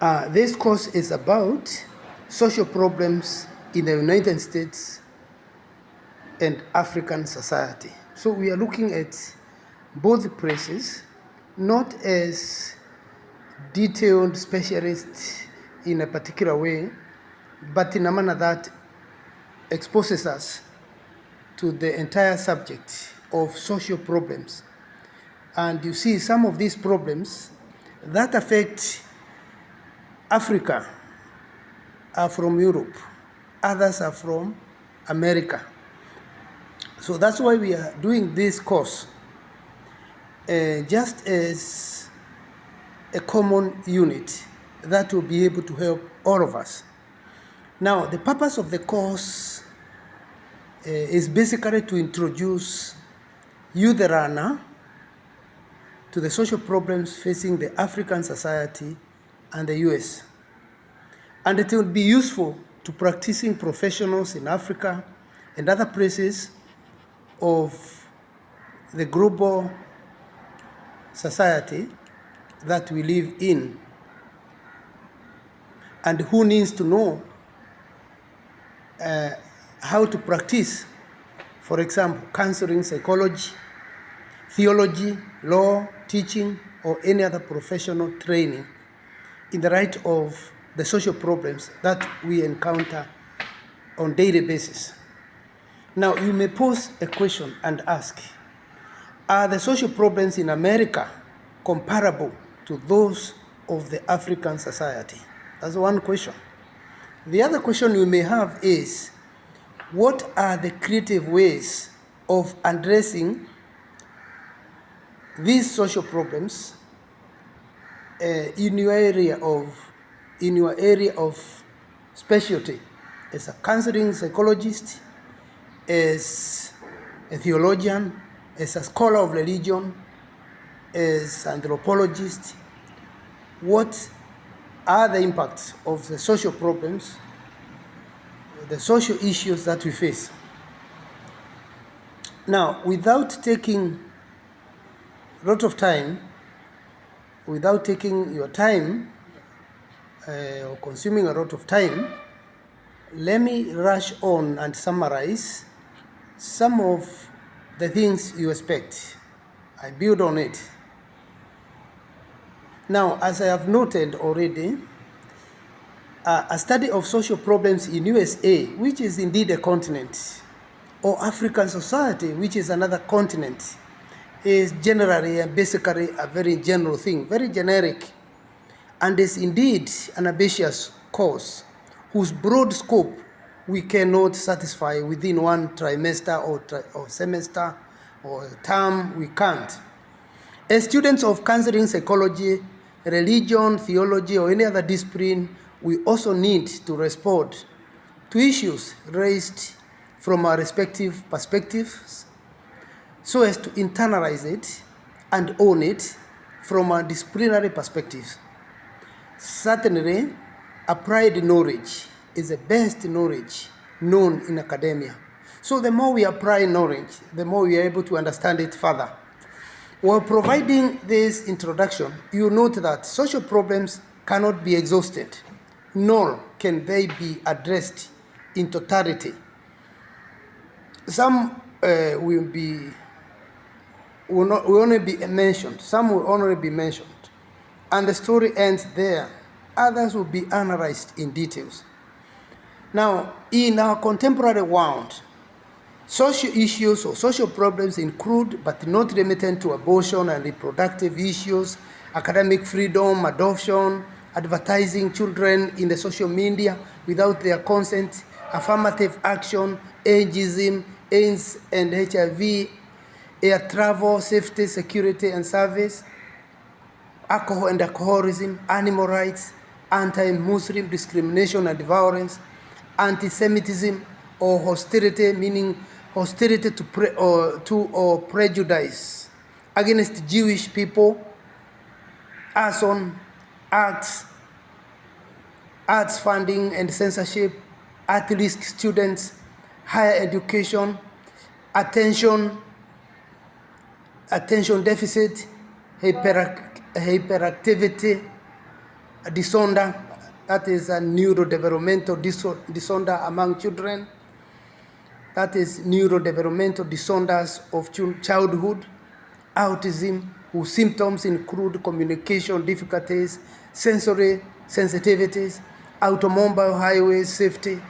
This course is about social problems in the United States and African society. So we are looking at both places, not as detailed specialists in a particular way, but in a manner that exposes us to the entire subject of social problems. And you see some of these problems that affect Africa are from Europe, others are from America. So that's why we are doing this course just as a common unit that will be able to help all of us. Now, the purpose of the course is basically to introduce you, the learner, to the social problems facing the African society and the US. And it will be useful to practicing professionals in Africa and other places of the global society that we live in, and who needs to know how to practice, for example, counseling, psychology, theology, law, teaching, or any other professional training in the light of the social problems that we encounter on a daily basis. Now, you may pose a question and ask, are the social problems in America comparable to those of the African society? That's one question. The other question you may have is, what are the creative ways of addressing these social problems in your area of specialty as a counseling psychologist, as a theologian, as a scholar of religion, as an anthropologist? What are the impacts of the social problems, the social issues that we face? Now, without taking a lot of time, without taking your time or consuming a lot of time, let me rush on and summarize some of the things you expect. I build on it. Now, as I have noted already, a study of social problems in USA, which is indeed a continent, or African society, which is another continent, is generally and basically a very general thing, very generic, and is indeed an ambitious course whose broad scope we cannot satisfy within one trimester or semester or term. We can't. As students of counseling, psychology, religion, theology, or any other discipline, we also need to respond to issues raised from our respective perspectives so as to internalize it and own it from a disciplinary perspective. Certainly, applied knowledge is the best knowledge known in academia. So the more we apply knowledge, the more we are able to understand it further. While providing this introduction, you note that social problems cannot be exhausted, nor can they be addressed in totality. Some will only be mentioned, some will only be mentioned, and the story ends there. Others will be analyzed in details. Now, in our contemporary world, social issues or social problems include, but not limited to, abortion and reproductive issues, academic freedom, adoption, advertising children in the social media without their consent, affirmative action, ageism, AIDS and HIV, air travel, safety, security and service, alcohol and alcoholism, animal rights, anti-Muslim discrimination and violence, anti-Semitism or hostility, meaning hostility or prejudice against Jewish people, arson, arts funding and censorship, at-risk students, higher education, attention deficit, hyperactivity, disorder, that is a neurodevelopmental disorder among children. That is neurodevelopmental disorders of childhood. Autism, whose symptoms include communication difficulties, sensory sensitivities, automobile highway safety,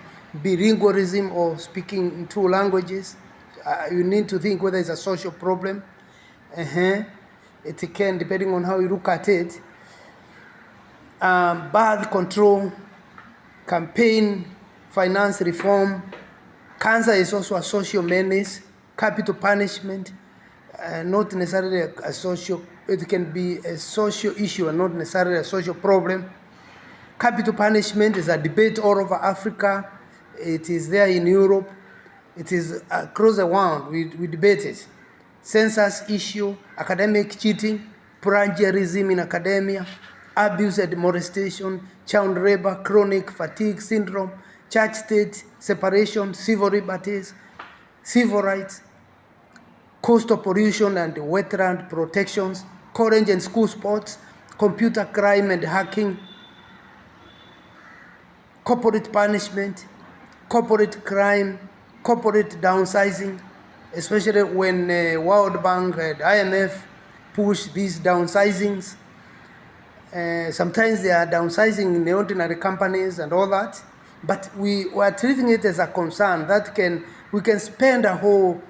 bilingualism or speaking in two languages. You need to think whether it's a social problem. It can, depending on how you look at it. Birth control, campaign, finance reform. Cancer is also a social menace. Capital punishment, not necessarily a social, it can be a social issue and not necessarily a social problem. Capital punishment is a debate all over Africa. It is there in Europe. It is across the world. We debate it. Census issue, academic cheating, plagiarism in academia, abuse and molestation, child labor, chronic fatigue syndrome, church-state separation, civil liberties, civil rights, coastal pollution and wetland protections, college and school sports, computer crime and hacking, corporate punishment, corporate crime, corporate downsizing, especially when World Bank and IMF push these downsizings. Sometimes they are downsizing in the ordinary companies and all that, but we are treating it as a concern that we can spend a whole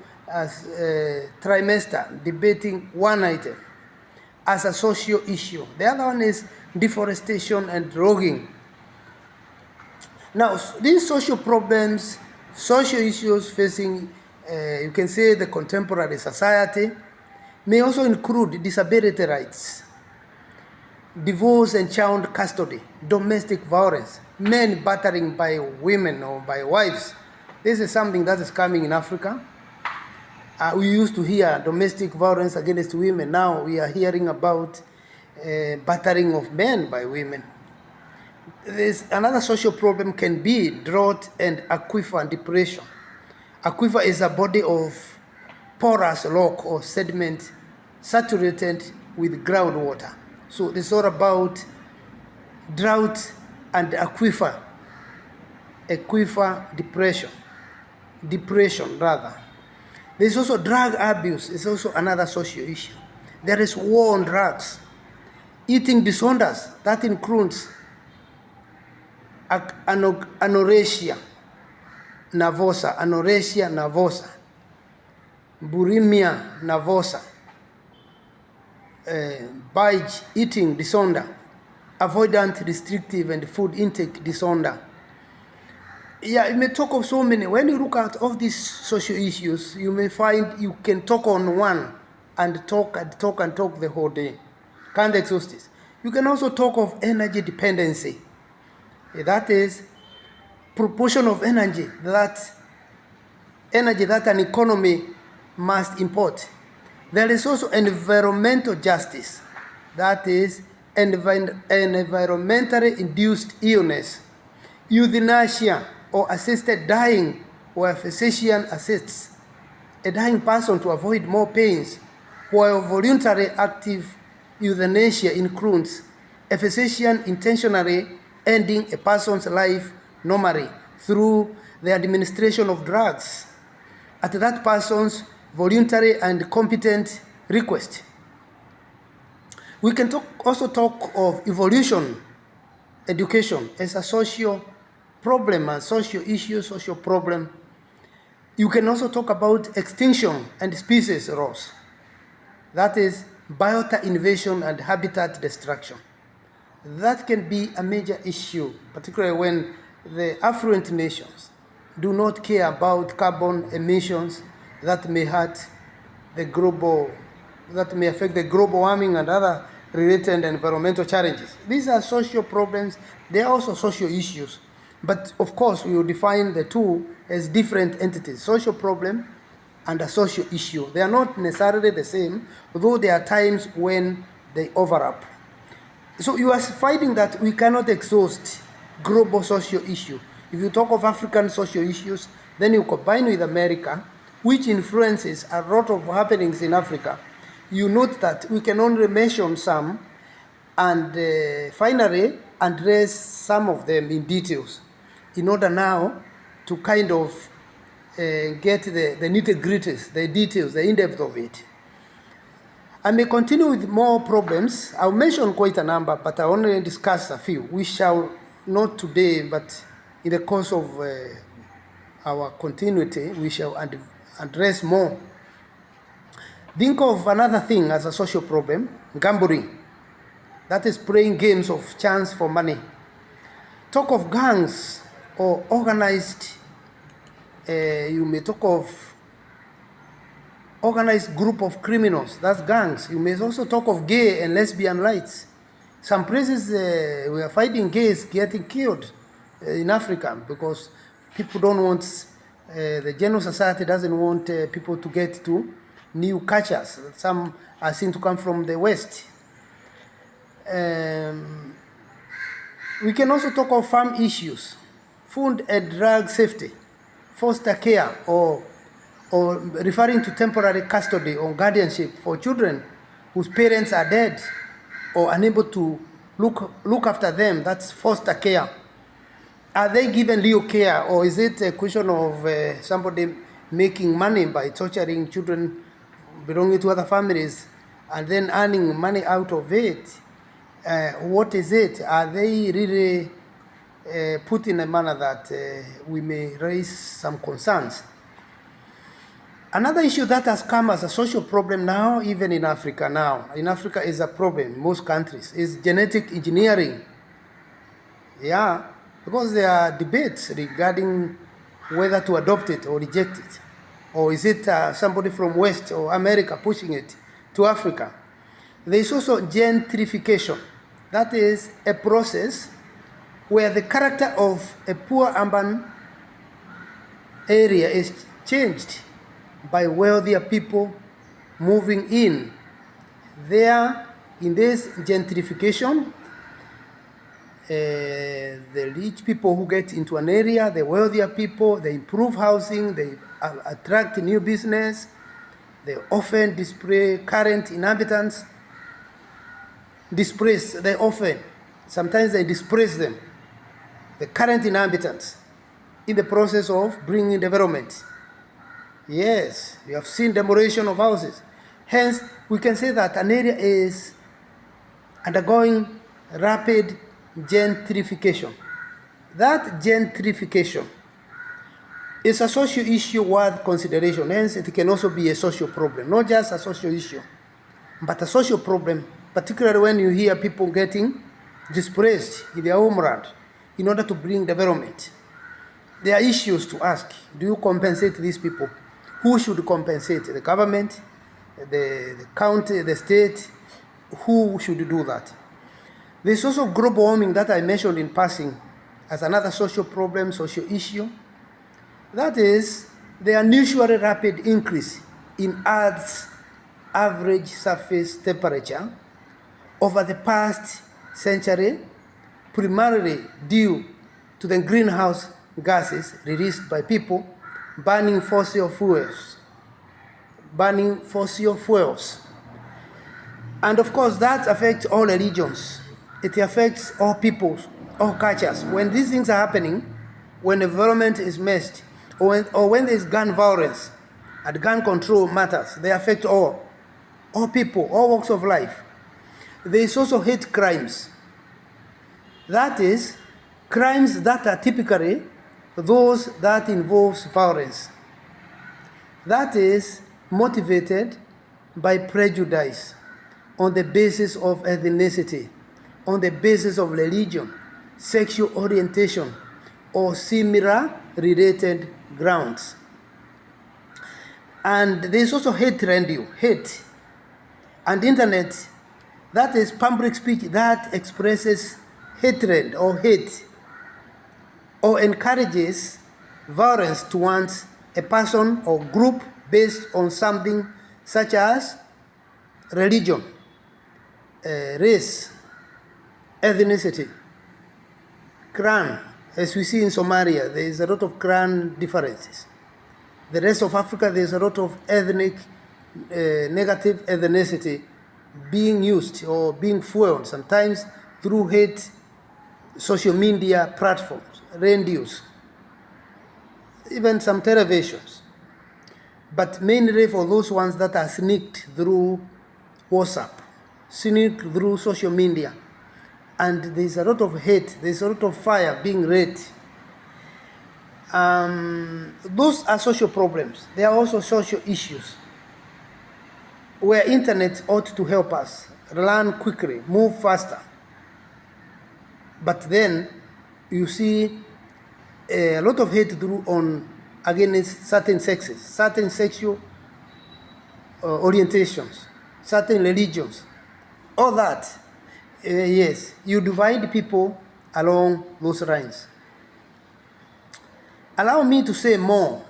trimester debating one item as a social issue. The other one is deforestation and logging. Now, these social problems, social issues facing, you can say, the contemporary society may also include disability rights, divorce and child custody, domestic violence, men battering by women or by wives. This is something that is coming in Africa. We used to hear domestic violence against women. Now we are hearing about battering of men by women. There's another social problem can be drought and aquifer depression. Aquifer is a body of porous rock or sediment saturated with groundwater. So it's all about drought and aquifer depression rather. There's also drug abuse. It's also another social issue. There is war on drugs, eating disorders that includes anorexia nervosa, bulimia nervosa, binge eating disorder, avoidant restrictive and food intake disorder. Yeah, you may talk of so many. When you look at all these social issues, you may find you can talk on one and talk the whole day. Can't exhaust it. You can also talk of energy dependency. That is proportion of energy that an economy must import. There is also environmental justice. That is environmentally induced illness, euthanasia or assisted dying, where a physician assists a dying person to avoid more pains, while voluntary active euthanasia includes a physician intentionally ending a person's life normally through the administration of drugs at that person's voluntary and competent request. We can also talk of evolution education as a social problem, a social issue, social problem. You can also talk about extinction and species loss. That is biota invasion and habitat destruction. That can be a major issue, particularly when the affluent nations do not care about carbon emissions that may affect the global warming and other related environmental challenges. These are social problems. They are also social issues. But of course, we will define the two as different entities, social problem and a social issue. They are not necessarily the same, although there are times when they overlap. So you are finding that we cannot exhaust global social issue. If you talk of African social issues, then you combine with America, which influences a lot of happenings in Africa. You note that we can only mention some, and finally, address some of them in details in order now to kind of get the nitty-gritties, the details, the in-depth of it. I may continue with more problems. I'll mention quite a number, but I only discuss a few. We shall not today, but in the course of our continuity, we shall address more. Think of another thing as a social problem, gambling. That is playing games of chance for money. Talk of gangs or organized, you may talk of organized group of criminals, that's gangs. You may also talk of gay and lesbian rights. Some places we are fighting gays getting killed in Africa because people don't want, the general society doesn't want people to get to new cultures. Some are seen to come from the West. We can also talk of farm issues, food and drug safety, foster care, or referring to temporary custody or guardianship for children whose parents are dead or unable to look after them. That's foster care. Are they given legal care, or is it a question of somebody making money by torturing children belonging to other families and then earning money out of it? What is it? Are they really put in a manner that we may raise some concerns? Another issue that has come as a social problem now, even in Africa is a problem in most countries, is genetic engineering. Yeah, because there are debates regarding whether to adopt it or reject it. Or is it somebody from West or America pushing it to Africa? There is also gentrification. That is a process where the character of a poor urban area is changed by wealthier people moving in. There, in this gentrification, the rich people who get into an area, the wealthier people, they improve housing, they attract new business, they often display current inhabitants, sometimes they displace them, the current inhabitants, in the process of bringing development. Yes, we have seen demolition of houses. Hence, we can say that an area is undergoing rapid gentrification. That gentrification is a social issue worth consideration. Hence, it can also be a social problem, not just a social issue, but a social problem, particularly when you hear people getting displaced in their homeland in order to bring development. There are issues to ask. Do you compensate these people? Who should compensate? The government, the county, the state? Who should do that? There's also global warming that I mentioned in passing as another social problem, social issue. That is the unusually rapid increase in Earth's average surface temperature over the past century, primarily due to the greenhouse gases released by people burning fossil fuels. And of course, that affects all religions. It affects all peoples, all cultures. When these things are happening, when environment is messed, or when there's gun violence and gun control matters, they affect all people, all walks of life. There is also hate crimes. That is, crimes that are typically those that involves violence. That is motivated by prejudice on the basis of ethnicity, on the basis of religion, sexual orientation, or similar related grounds. And there is also hate radio, hate, and internet. That is public speech that expresses hatred or hate, or encourages violence towards a person or group based on something such as religion, race, ethnicity, clan. As we see in Somalia, there is a lot of clan differences. The rest of Africa, there is a lot of ethnic, negative ethnicity being used or being fueled, sometimes through hate social media platforms, radios, even some televisions. But mainly for those ones that are sneaked through WhatsApp, sneaked through social media. And there's a lot of hate, there's a lot of fire being lit. Those are social problems. There are also social issues where internet ought to help us learn quickly, move faster. But then you see a lot of hate through on against certain sexes, certain sexual orientations, certain religions, all that. Yes, you divide people along those lines. Allow me to say more.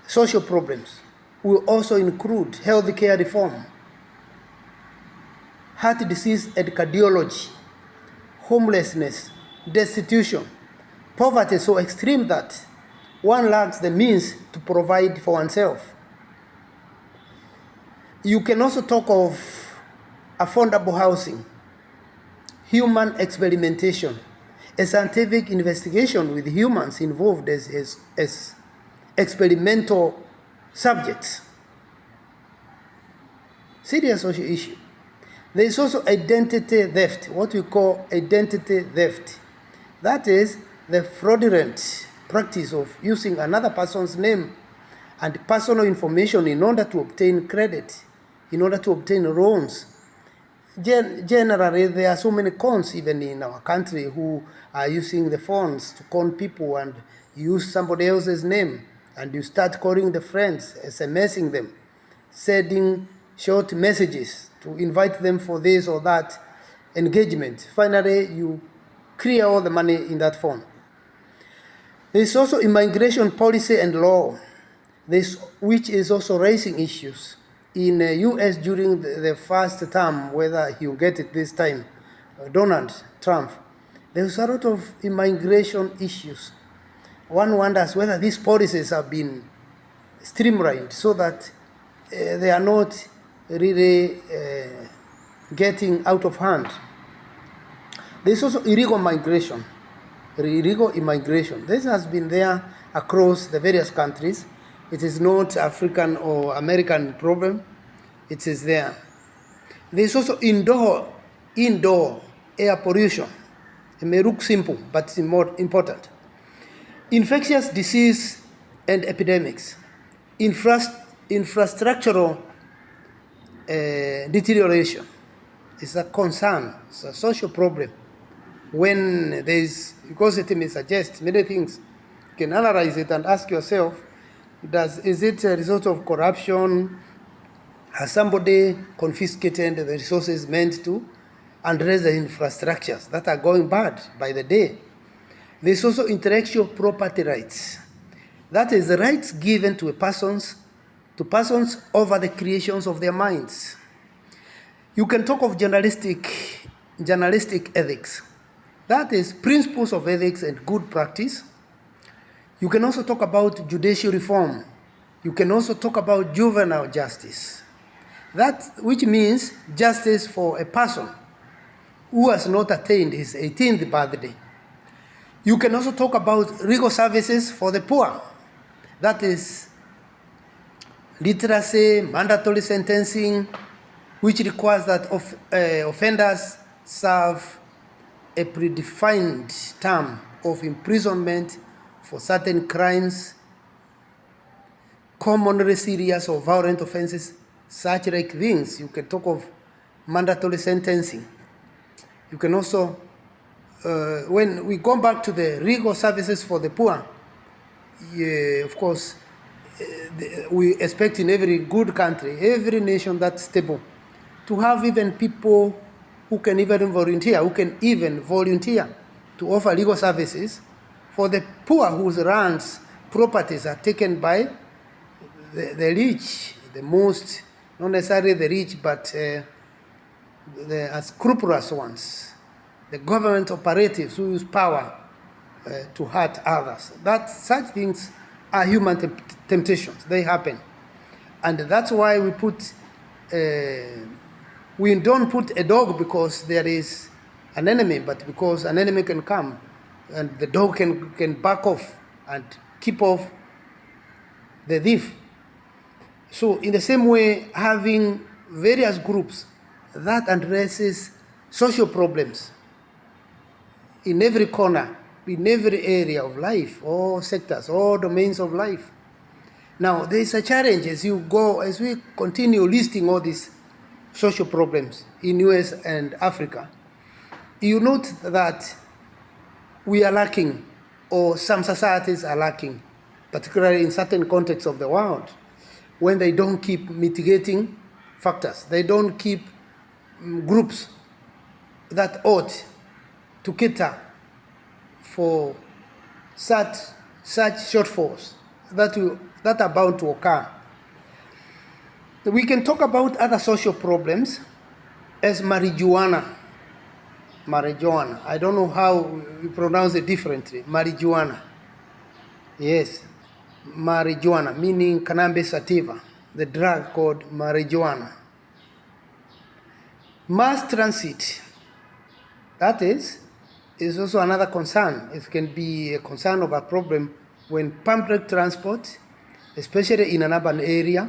Social problems will also include healthcare reform, heart disease and cardiology, homelessness, destitution, poverty so extreme that one lacks the means to provide for oneself. You can also talk of affordable housing, human experimentation, a scientific investigation with humans involved as experimental subjects. Serious social issue. There is also identity theft, what we call identity theft. That is the fraudulent practice of using another person's name and personal information in order to obtain credit, in order to obtain loans. Generally, there are so many cons even in our country who are using the phones to con people and use somebody else's name, and you start calling the friends, SMSing them, sending short messages to invite them for this or that engagement. Finally, you clear all the money in that phone. There is also immigration policy and law, which is also raising issues. In the US during the first term, whether he'll get it this time, Donald Trump, there's a lot of immigration issues. One wonders whether these policies have been streamlined so that they are not really getting out of hand. There's also illegal migration, illegal immigration. This has been there across the various countries. It is not African or American problem. It is there. There is also indoor air pollution. It may look simple, but it's more important. Infectious disease and epidemics. Infrastructural deterioration is a concern. It's a social problem. When there is, because it may suggest many things, you can analyze it and ask yourself, is it a result of corruption? Has somebody confiscated the resources meant to address the infrastructures that are going bad by the day? There's also intellectual property rights. That is the rights given to persons over the creations of their minds. You can talk of journalistic ethics. That is principles of ethics and good practice. You can also talk about judicial reform. You can also talk about juvenile justice. That which means justice for a person who has not attained his 18th birthday. You can also talk about legal services for the poor. That is literacy, mandatory sentencing, which requires that offenders serve a predefined term of imprisonment for certain crimes, commonly serious or violent offenses, such like things. You can talk of mandatory sentencing. You can also, when we go back to the legal services for the poor, of course, we expect in every good country, every nation that's stable, to have even people who can even volunteer to offer legal services for the poor whose lands, properties are taken by the rich, the most, not necessarily the rich, but the unscrupulous ones, the government operatives who use power to hurt others. Such things are human temptations. They happen. And that's why we don't put a dog because there is an enemy, but because an enemy can come and the dog can back off and keep off the thief. So in the same way, having various groups that addresses social problems in every corner, in every area of life, all sectors, all domains of life. Now, there is a challenge as we continue listing all these social problems in US and Africa. You note that we are lacking, or some societies are lacking, particularly in certain contexts of the world, when they don't keep mitigating factors. They don't keep groups that ought to cater for such shortfalls that are bound to occur. We can talk about other social problems as marijuana. Marijuana. I don't know how we pronounce it differently. Marijuana. Yes. Marijuana, meaning cannabis sativa, the drug called marijuana. Mass transit. That is also another concern. It can be a concern of a problem when public transport, especially in an urban area,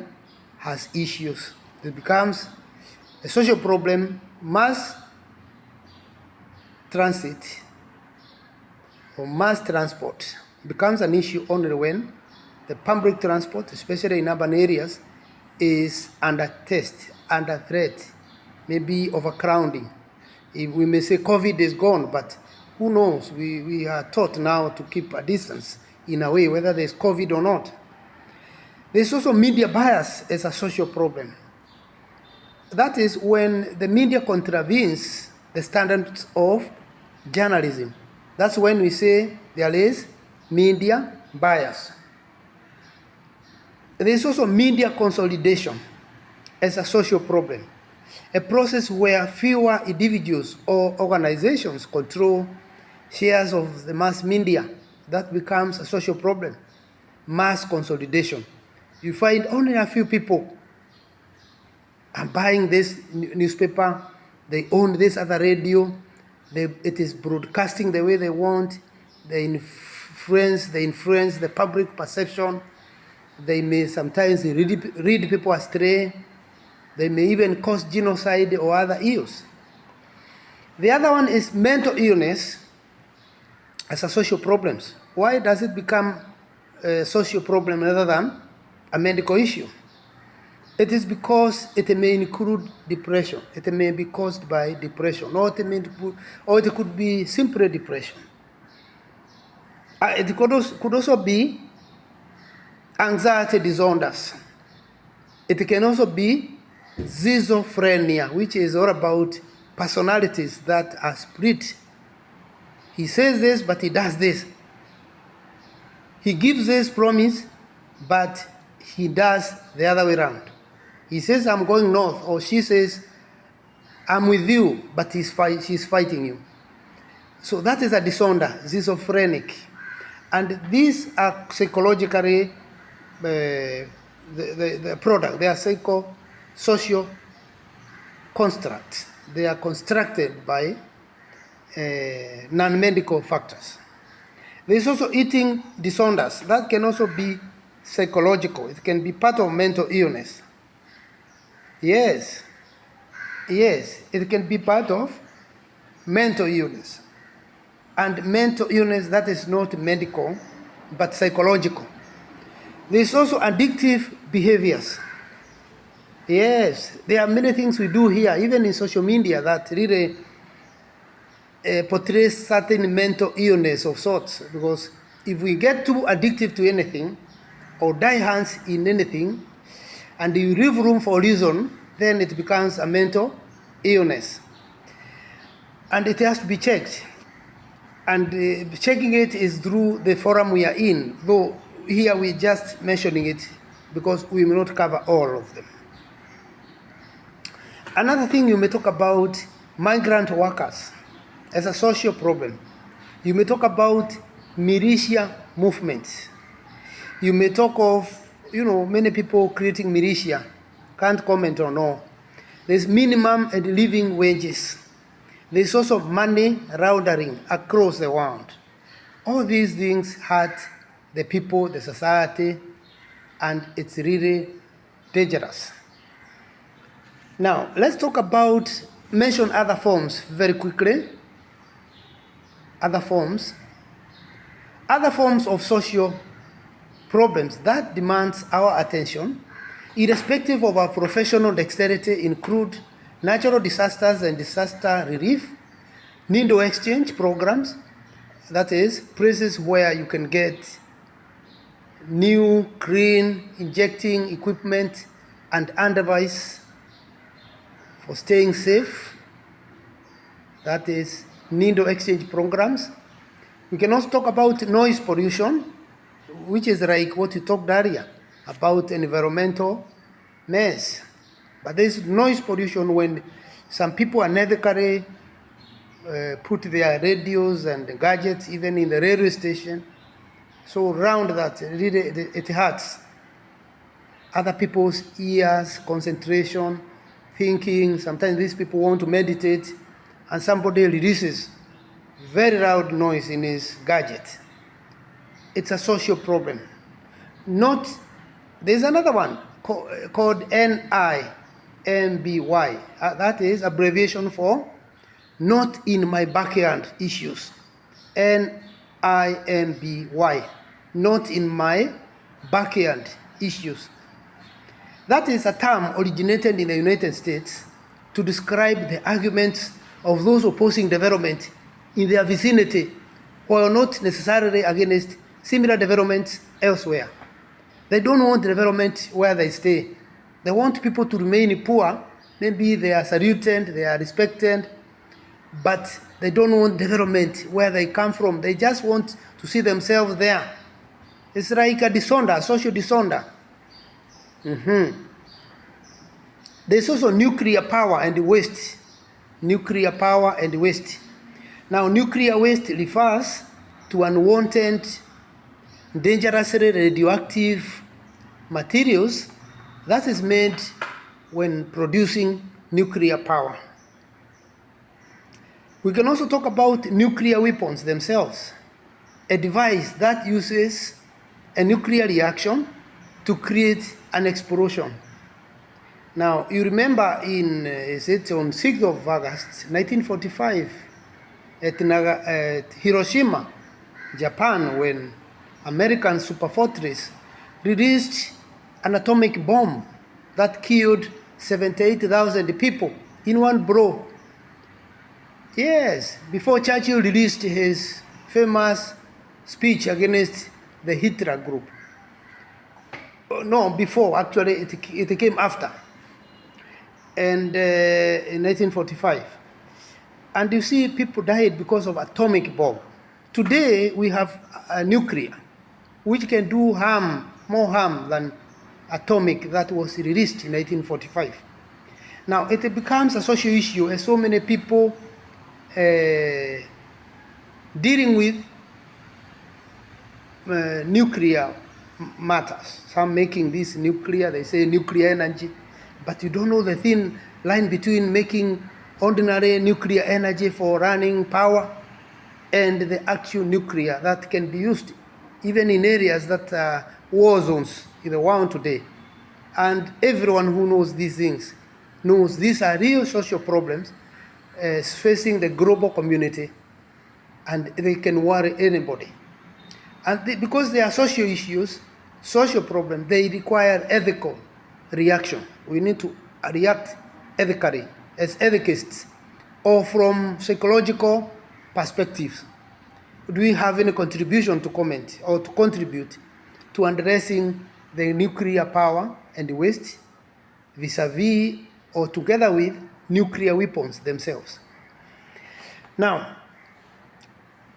has issues. It becomes a social problem. Mass transit or mass transport becomes an issue only when the public transport, especially in urban areas, is under test, under threat, maybe overcrowding. We may say COVID is gone, but who knows? We are taught now to keep a distance in a way, whether there's COVID or not. There's also media bias as a social problem. That is when the media contravenes the standards of journalism. That's when we say there is media bias. There's also media consolidation as a social problem, a process where fewer individuals or organizations control shares of the mass media. That becomes a social problem. Mass consolidation. You find only a few people are buying this newspaper, they own this other radio, it is broadcasting the way they want, they influence the public perception, they may sometimes read people astray, they may even cause genocide or other ills. The other one is mental illness as a social problem. Why does it become a social problem rather than a medical issue? It is because it may include depression. It may be caused by depression, or it could be simply depression. It could also be anxiety disorders. It can also be schizophrenia, which is all about personalities that are split. He says this, but he does this. He gives this promise, but he does the other way around. He says, I'm going north, or she says, I'm with you, but she's fighting you. So that is a disorder, schizophrenic. And these are psychologically the product. They are social constructs. They are constructed by non-medical factors. There is also eating disorders. That can also be psychological. It can be part of mental illness. Yes, it can be part of mental illness. And mental illness that is not medical, but psychological. There's also addictive behaviors. Yes, there are many things we do here, even in social media, that really portrays certain mental illness of sorts. Because if we get too addictive to anything, or die hands in anything, and you leave room for reason, then it becomes a mental illness. And it has to be checked. And checking it is through the forum we are in, though here we're just mentioning it because we may not cover all of them. Another thing, you may talk about migrant workers as a social problem. You may talk about militia movements. You may talk of, many people creating militia. Can't comment on all. There's minimum and living wages. There's also money laundering across the world. All these things hurt the people, the society, and it's really dangerous. Now, let's talk about, mention other forms very quickly. Other forms of social problems that demands our attention, irrespective of our professional dexterity, include natural disasters and disaster relief, needle exchange programs, that is, places where you can get new, clean, injecting equipment and advice for staying safe, that is, needle exchange programs. We can also talk about noise pollution, which is like what you talked earlier about environmental mess. But there's noise pollution when some people unethically put their radios and gadgets even in the railway station. So around that, really, it hurts other people's ears, concentration, thinking. Sometimes these people want to meditate and somebody releases very loud noise in his gadget. It's a social problem. There's another one called NIMBY. That is abbreviation for not in my backyard issues. NIMBY, not in my backyard issues. That is a term originated in the United States to describe the arguments of those opposing development in their vicinity, while not necessarily against similar developments elsewhere. They don't want development where they stay. They want people to remain poor. Maybe they are saluted, they are respected, but they don't want development where they come from. They just want to see themselves there. It's like a disorder, social disorder. There's also nuclear power and waste. Nuclear power and waste. Now, nuclear waste refers to unwanted, dangerously radioactive materials that is made when producing nuclear power. We can also talk about nuclear weapons themselves, a device that uses a nuclear reaction to create an explosion. Now, you remember on 6th of August, 1945, at Hiroshima, Japan, when American superfortress released an atomic bomb that killed 78,000 people in one blow. Yes, before Churchill released his famous speech against the Hitler group. No, before, actually, it came after. And in 1945. And you see, people died because of atomic bomb. Today, we have a nuclear, which can do harm, more harm than atomic that was released in 1945. Now, it becomes a social issue as so many people dealing with nuclear matters. Some making this nuclear, they say nuclear energy, but you don't know the thin line between making ordinary nuclear energy for running power and the actual nuclear that can be used even in areas that are war zones in the world today. And everyone who knows these things knows these are real social problems facing the global community, and they can worry anybody. And because they are social issues, social problems, they require ethical reaction. We need to react ethically as ethicists or from psychological perspectives. Do we have any contribution to comment or to contribute to addressing the nuclear power and waste vis-a-vis or together with nuclear weapons themselves? Now,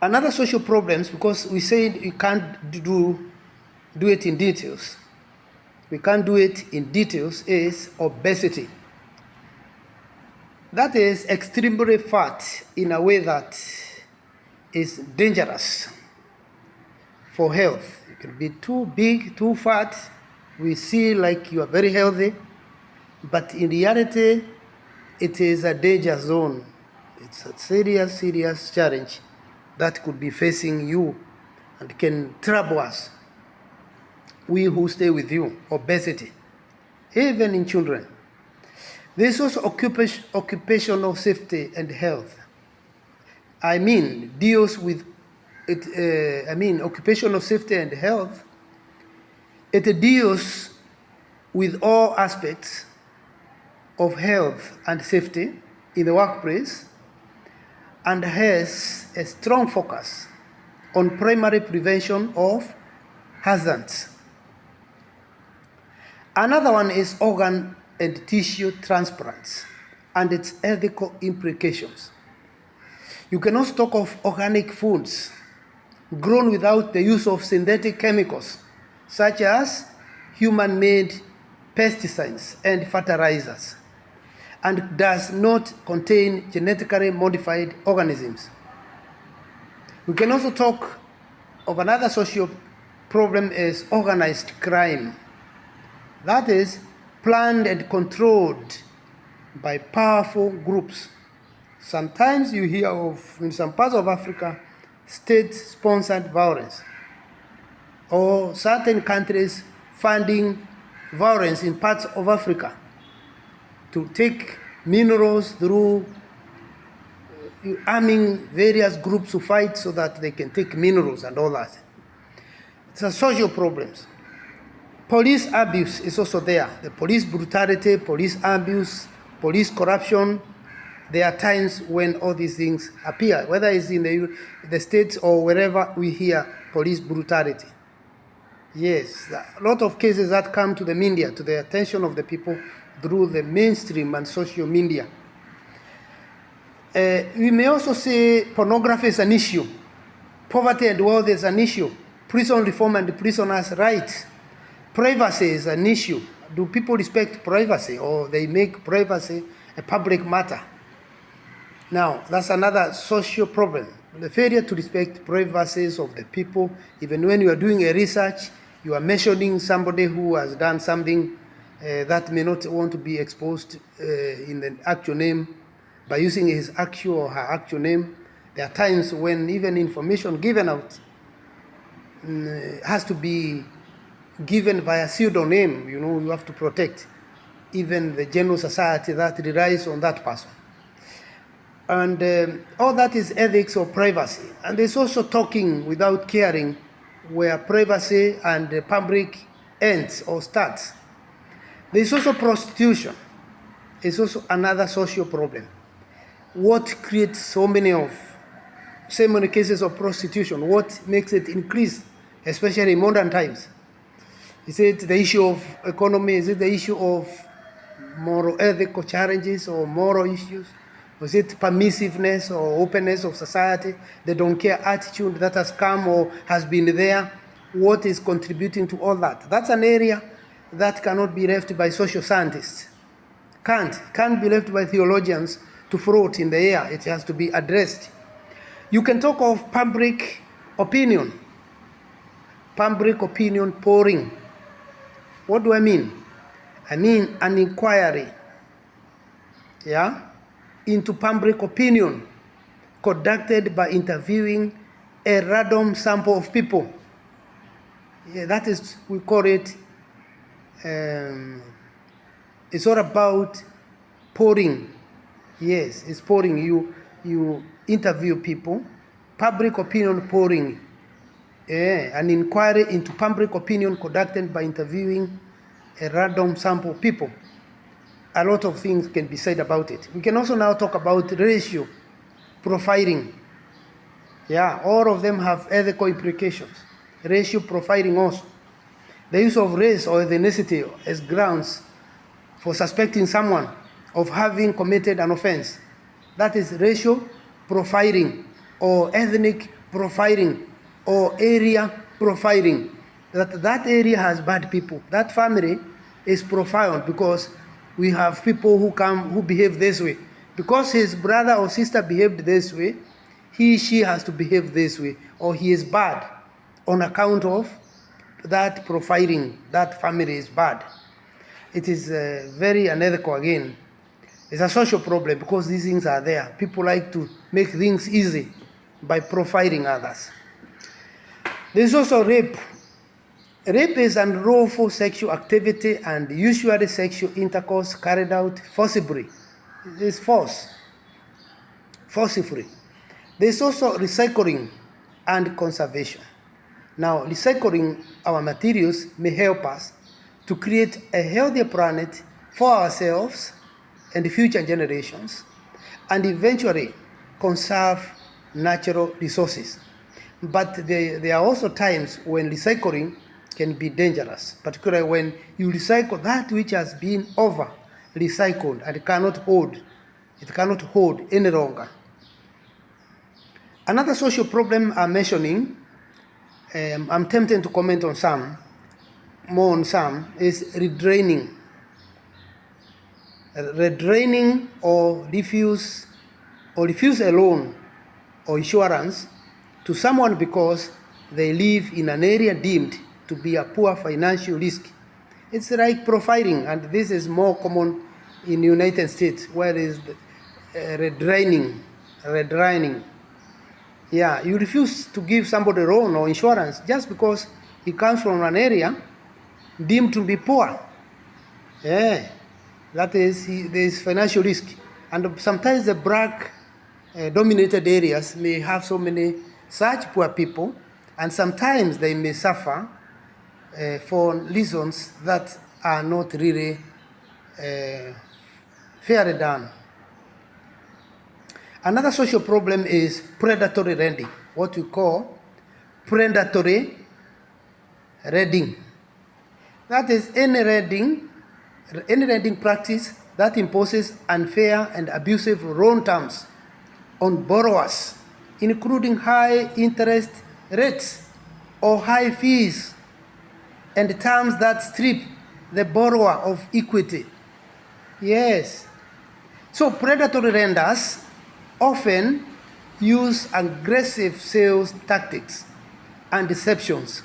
another social problems, because we said you can't do it in details. We can't do it in details, is obesity. That is extremely fat in a way that is dangerous for health. You can be too big, too fat. We see like you are very healthy, but in reality, it is a danger zone It's a serious, serious challenge that could be facing you and can trouble us, we who stay with you. Obesity, even in children. There's also occupational safety and health. Deals with it. Occupational safety and health. It deals with all aspects of health and safety in the workplace and has a strong focus on primary prevention of hazards. Another one is organ and tissue transplants and its ethical implications. You can also talk of organic foods grown without the use of synthetic chemicals, such as human-made pesticides and fertilizers, and does not contain genetically modified organisms. We can also talk of another social problem is organized crime. That is planned and controlled by powerful groups. Sometimes you hear of, in some parts of Africa, state-sponsored violence, or certain countries funding violence in parts of Africa to take minerals through arming various groups to fight so that they can take minerals and all that. It's a social problems. Police abuse is also there. The police brutality, police abuse, police corruption. There are times when all these things appear, whether it's in the states or wherever we hear police brutality. Yes, a lot of cases that come to the media, to the attention of the people through the mainstream and social media. We may also say pornography is an issue. Poverty and wealth is an issue. Prison reform and prisoners' rights. Privacy is an issue. Do people respect privacy, or they make privacy a public matter? Now, that's another social problem. The failure to respect privacies of the people. Even when you are doing a research, you are mentioning somebody who has done something that may not want to be exposed in the actual name by using his actual or her actual name. There are times when even information given out has to be given via pseudonym. You have to protect even the general society that relies on that person. And all that is ethics or privacy. And there's also talking without caring, where privacy and the public ends or starts. There's also prostitution. It's also another social problem. What creates so many cases of prostitution? What makes it increase, especially in modern times? Is it the issue of economy? Is it the issue of moral ethical challenges or moral issues? Was it permissiveness or openness of society, the don't care attitude that has come or has been there? What is contributing to all that? That's an area that cannot be left by social scientists. Can't be left by theologians to float in the air. It has to be addressed. You can talk of public opinion polling. What do I mean? I mean an inquiry, into public opinion conducted by interviewing a random sample of people. That is, we call it, it's all about polling. Yes, it's polling. You interview people, public opinion polling. An inquiry into public opinion conducted by interviewing a random sample of people. A lot of things can be said about it. We can also now talk about racial profiling. All of them have ethical implications. Racial profiling also. The use of race or ethnicity as grounds for suspecting someone of having committed an offense. That is racial profiling or ethnic profiling or area profiling. That area has bad people. That family is profiled because we have people who behave this way. Because his brother or sister behaved this way, she has to behave this way, or he is bad on account of that profiling. That family is bad. It is very unethical again. It's a social problem because these things are there. People like to make things easy by profiling others. There's also rape. Rape is unlawful sexual activity and usually sexual intercourse carried out forcibly. It's forcibly. There's also recycling and conservation. Now, recycling our materials may help us to create a healthier planet for ourselves and future generations, and eventually conserve natural resources. But there are also times when recycling can be dangerous, particularly when you recycle that which has been over recycled and cannot hold any longer. Another social problem I'm mentioning, I'm tempted to comment on some, is redraining. Redraining or refuse a loan or insurance to someone because they live in an area deemed to be a poor financial risk. It's like profiling, and this is more common in the United States, where there is redraining. Yeah, you refuse to give somebody a loan or insurance just because he comes from an area deemed to be poor. Yeah, that is, there is financial risk. And sometimes the black dominated areas may have so many such poor people, and sometimes they may suffer for reasons that are not really fairly done. Another social problem is predatory lending, what we call predatory lending. That is any lending practice that imposes unfair and abusive loan terms on borrowers, including high interest rates or high fees, and terms that strip the borrower of equity. Yes. So predatory lenders often use aggressive sales tactics and deceptions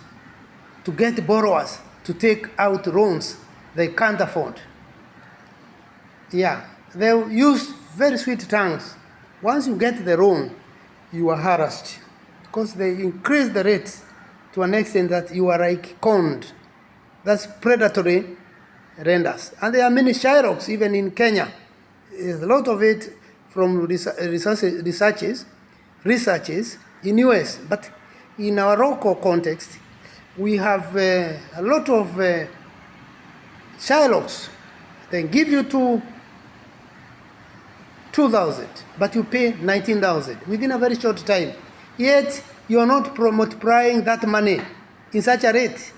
to get borrowers to take out loans they can't afford. Yeah, they'll use very sweet tongues. Once you get the loan, you are harassed because they increase the rates to an extent that you are like conned. That's predatory lenders. And there are many Shyrocks even in Kenya. There's a lot of it from researches in US, but in our local context, we have a lot of Shyrocks. They give you 2,000, but you pay 19,000 within a very short time. Yet you are not multiplying that money in such a rate.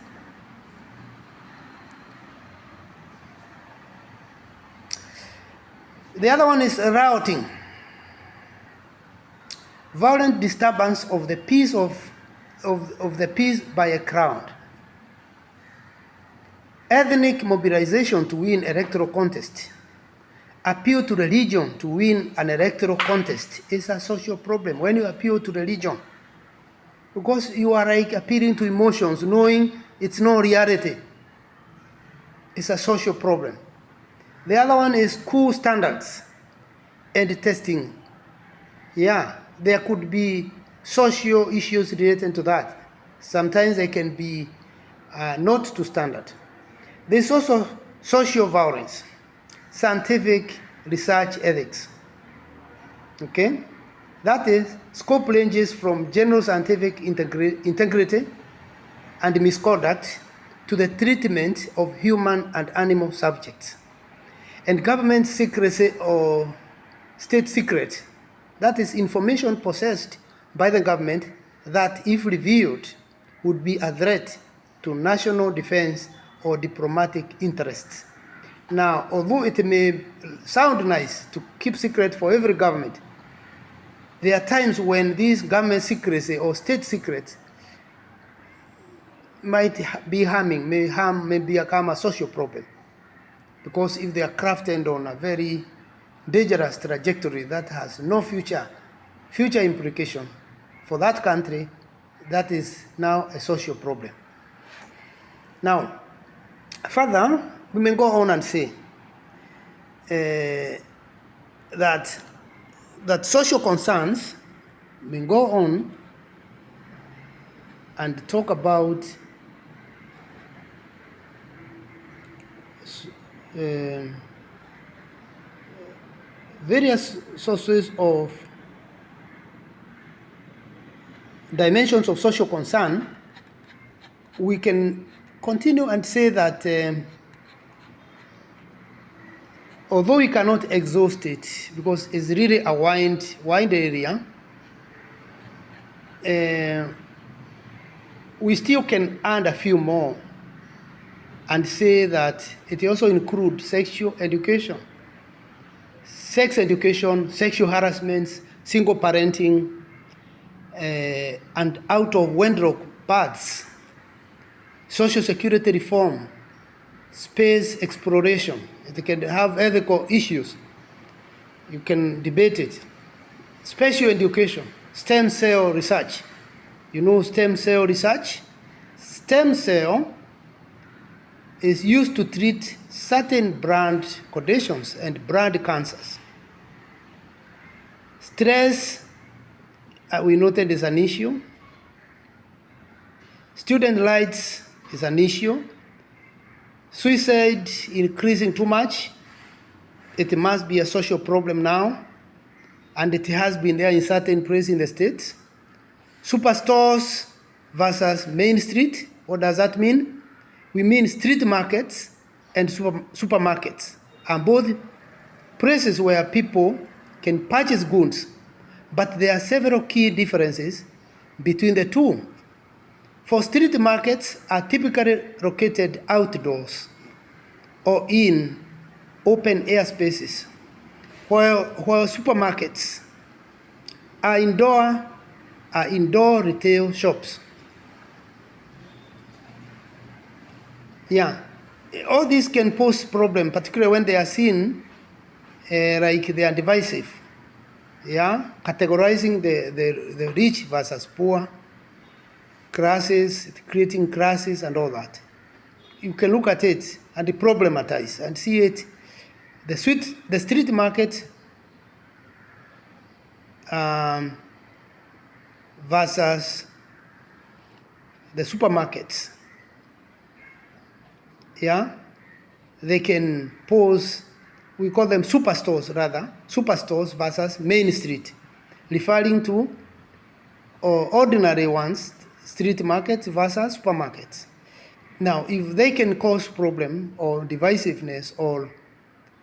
The other one is rioting. Violent disturbance of the peace by a crowd. Ethnic mobilization to win electoral contest. Appeal to religion to win an electoral contest is a social problem. When you appeal to religion, because you are like appealing to emotions, knowing it's no reality, it's a social problem. The other one is school standards and testing. Yeah, there could be social issues related to that. Sometimes they can be not to standard. There's also social violence, scientific research ethics. Okay? That is, scope ranges from general scientific integrity and misconduct to the treatment of human and animal subjects. And government secrecy or state secret, that is information possessed by the government that, if revealed, would be a threat to national defense or diplomatic interests. Now, although it may sound nice to keep secret for every government, there are times when these government secrecy or state secrets might be harming, may become a social problem. Because if they are crafted on a very dangerous trajectory that has no future implication for that country, that is now a social problem. Now, further, we may go on and say, that social concerns may go on and talk about various sources of dimensions of social concern. We can continue and say that although we cannot exhaust it because it's really a wide area, we still can add a few more and say that it also includes sexual education, sex education, sexual harassments, single parenting, and out of wedlock births, social security reform, space exploration. It can have ethical issues. You can debate it. Special education, stem cell research. You know stem cell research? Stem cell is used to treat certain blood conditions and blood cancers. Stress, we noted, is an issue. Student rights is an issue. Suicide increasing too much. It must be a social problem now, and it has been there in certain places in the States. Superstores versus main street. What does that mean? We mean street markets and supermarkets are both places where people can purchase goods, but there are several key differences between the two. For street markets are typically located outdoors or in open air spaces, while supermarkets are indoor retail shops. Yeah, all these can pose problem, particularly when they are seen like they are divisive. Yeah, categorizing the rich versus poor, classes, creating classes and all that. You can look at it and problematize and see it. The street market versus the supermarkets. Yeah, they can pose, we call them superstores rather, superstores versus main street, referring to ordinary ones, street markets versus supermarkets. Now, if they can cause problem or divisiveness or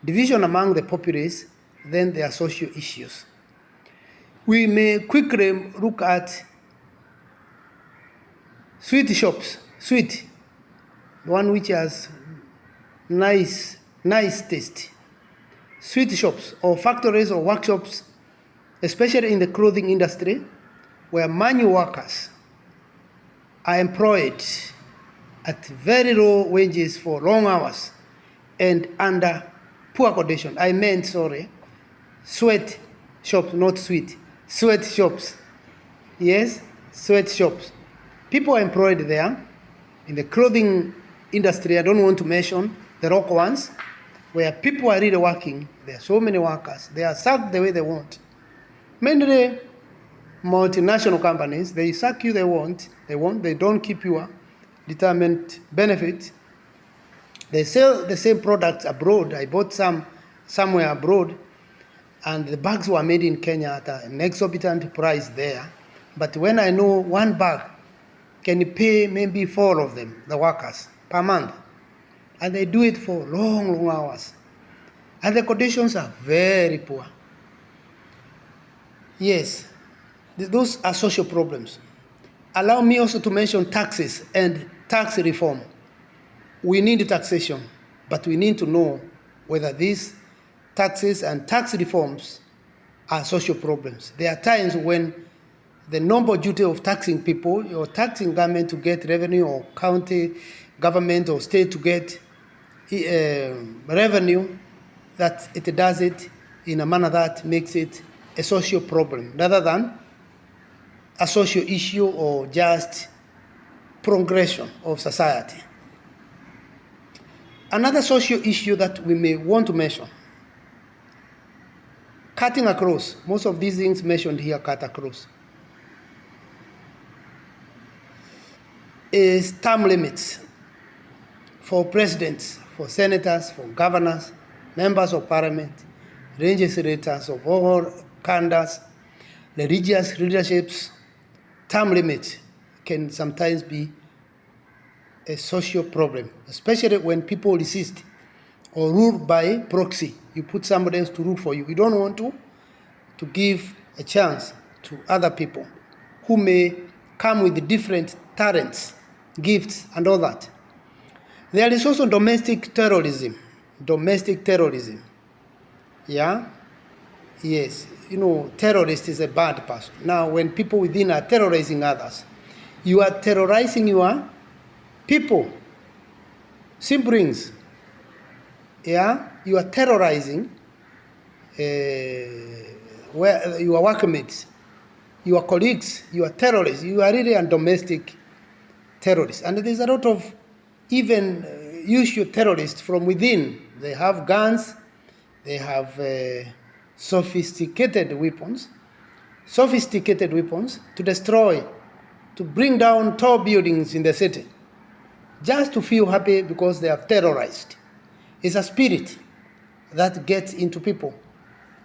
division among the populace, then they are social issues. We may quickly look at sweet shops, sweet, the one which has nice taste. Sweet shops or factories or workshops, especially in the clothing industry, where manual workers are employed at very low wages for long hours and under poor condition. Sweat shops, not sweet. Sweat shops. Yes, sweat shops. People are employed there in the clothing industry. I don't want to mention the local ones, where people are really working. There are so many workers. They are sacked the way they want. Mainly multinational companies, they suck you they don't keep your determined benefit. They sell the same products abroad. I bought some somewhere abroad, and the bags were made in Kenya at an exorbitant price there. But when I know one bag can pay maybe 4 of them, the workers, per month, and they do it for long hours, and the conditions are very poor. Yes, those are social problems. Allow me also to mention taxes and tax reform. We need taxation, but we need to know whether these taxes and tax reforms are social problems. There are times when the noble duty of taxing people or taxing government to get revenue, or county government or state to get revenue, that it does it in a manner that makes it a social problem rather than a social issue or just progression of society. Another social issue that we may want to mention cutting across. Most of these things mentioned here cut across. Is term limits for presidents, for senators, for governors, members of parliament, legislators of all kinds, religious leaderships. Term limit can sometimes be a social problem, especially when people resist or rule by proxy. You put somebody else to rule for you. You don't want to give a chance to other people who may come with different talents, gifts, and all that. There is also domestic terrorism. Domestic terrorism. Yeah? Yes. You know, terrorist is a bad person. Now, when people within are terrorizing others, you are terrorizing your people, siblings. Yeah? You are terrorizing your workmates, your colleagues. You are terrorists. You are really a domestic terrorist. And there's a lot of even usual terrorists from within. They have guns, they have sophisticated weapons to destroy, to bring down tall buildings in the city, just to feel happy because they are terrorized. It's a spirit that gets into people,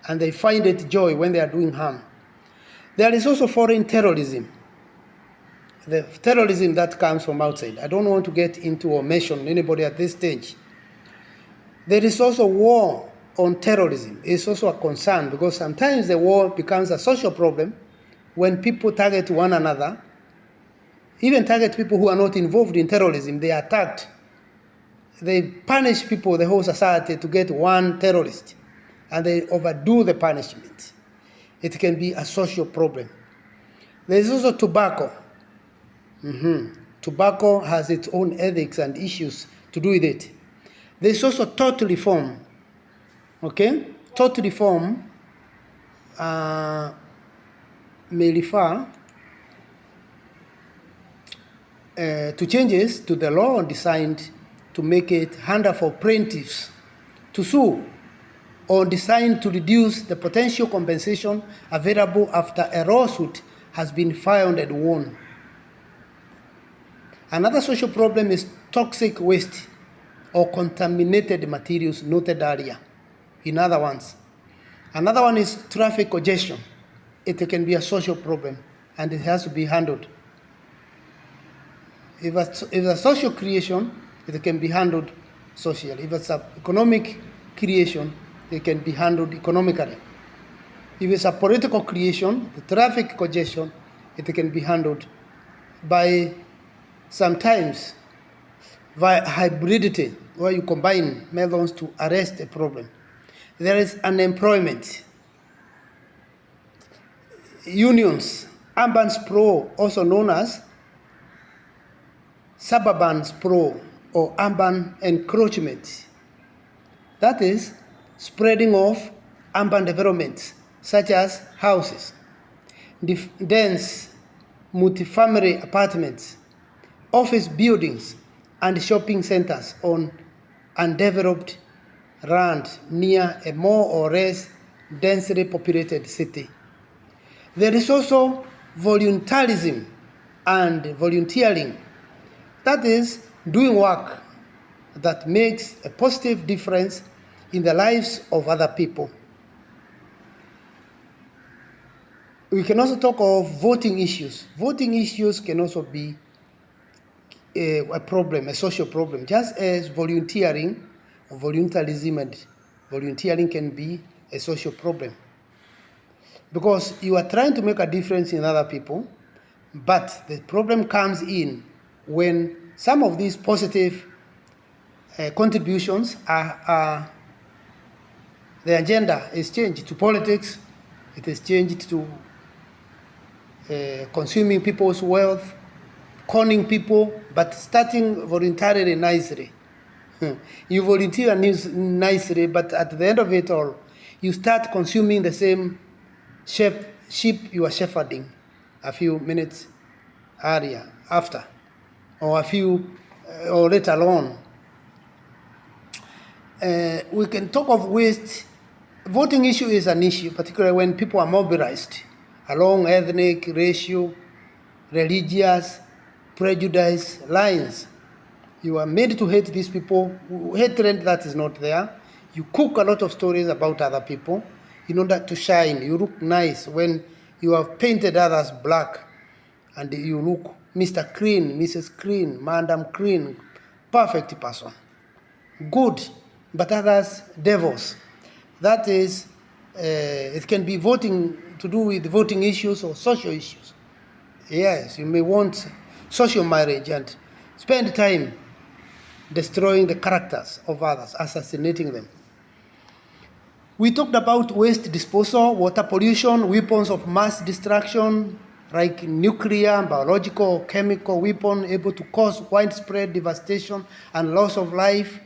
and they find it joy when they are doing harm. There is also foreign terrorism. The terrorism that comes from outside. I don't want to get into or mention anybody at this stage. There is also war on terrorism. It's also a concern because sometimes the war becomes a social problem when people target one another, even target people who are not involved in terrorism. They are attacked. They punish people, the whole society, to get one terrorist, and they overdo the punishment. It can be a social problem. There is also tobacco. Tobacco has its own ethics and issues to do with it. There's also tort reform. Okay? Tort reform may refer to changes to the law designed to make it harder for plaintiffs to sue, or designed to reduce the potential compensation available after a lawsuit has been filed and won. Another social problem is toxic waste or contaminated materials noted earlier in other ones. Another one is traffic congestion. It can be a social problem and it has to be handled. If it's a social creation, it can be handled socially. If it's an economic creation, it can be handled economically. If it's a political creation, the traffic congestion, it can be handled by sometimes by hybridity, where you combine methods to arrest a problem. There is unemployment. Unions, urban sprawl, also known as suburban sprawl or urban encroachment. That is spreading of urban developments such as houses, dense multifamily apartments, office buildings, and shopping centers on undeveloped land near a more or less densely populated city. There is also voluntarism and volunteering. That is doing work that makes a positive difference in the lives of other people. We can also talk of voting issues. Voting issues can also be a problem, a social problem, just as volunteering, voluntarism and volunteering can be a social problem. Because you are trying to make a difference in other people, but the problem comes in when some of these positive contributions are the agenda is changed to politics, it is changed to consuming people's wealth, conning people, but starting voluntarily nicely. You volunteer nicely, but at the end of it all, you start consuming the same sheep you are shepherding a few minutes earlier, after, or or later on. We can talk of waste Voting issue is an issue, particularly when people are mobilized along ethnic, racial, religious, prejudice lines. You are made to hate these people. Hatred that is not there. You cook a lot of stories about other people in order to shine. You look nice when you have painted others black, and you look Mr. Clean, Mrs. Clean, Madam Clean, perfect person. Good, but others devils. That is, it can be voting to do with voting issues or social issues. Yes, you may want social marriage and spend time destroying the characters of others, assassinating them. We talked about waste disposal, water pollution, weapons of mass destruction, like nuclear, biological, chemical weapon able to cause widespread devastation and loss of life.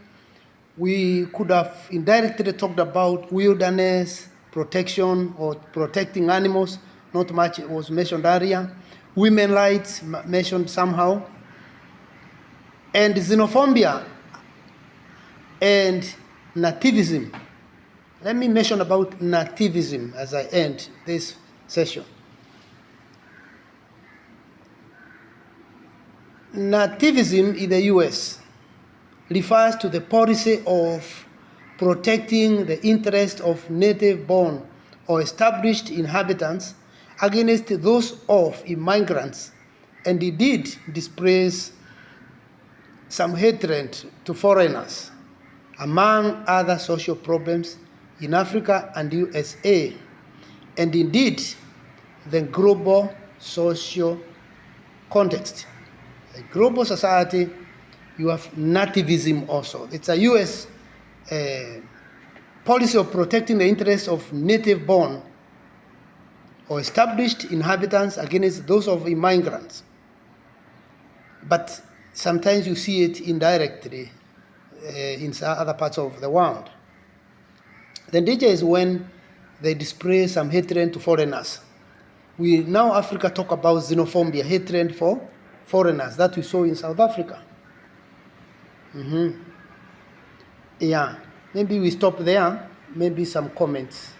We could have indirectly talked about wilderness protection or protecting animals. Not much was mentioned earlier. Women rights mentioned somehow. And xenophobia and nativism. Let me mention about nativism as I end this session. Nativism in the US refers to the policy of protecting the interest of native-born or established inhabitants against those of immigrants, and indeed displays some hatred to foreigners, among other social problems in Africa and USA, and indeed the global social context. A global society, you have nativism also. It's a US policy of protecting the interests of native-born or established inhabitants against those of immigrants. But sometimes you see it indirectly in other parts of the world. The danger is when they display some hatred to foreigners. We now Africa talk about xenophobia, hatred for foreigners that we saw in South Africa. Yeah, maybe we stop there. Maybe some comments.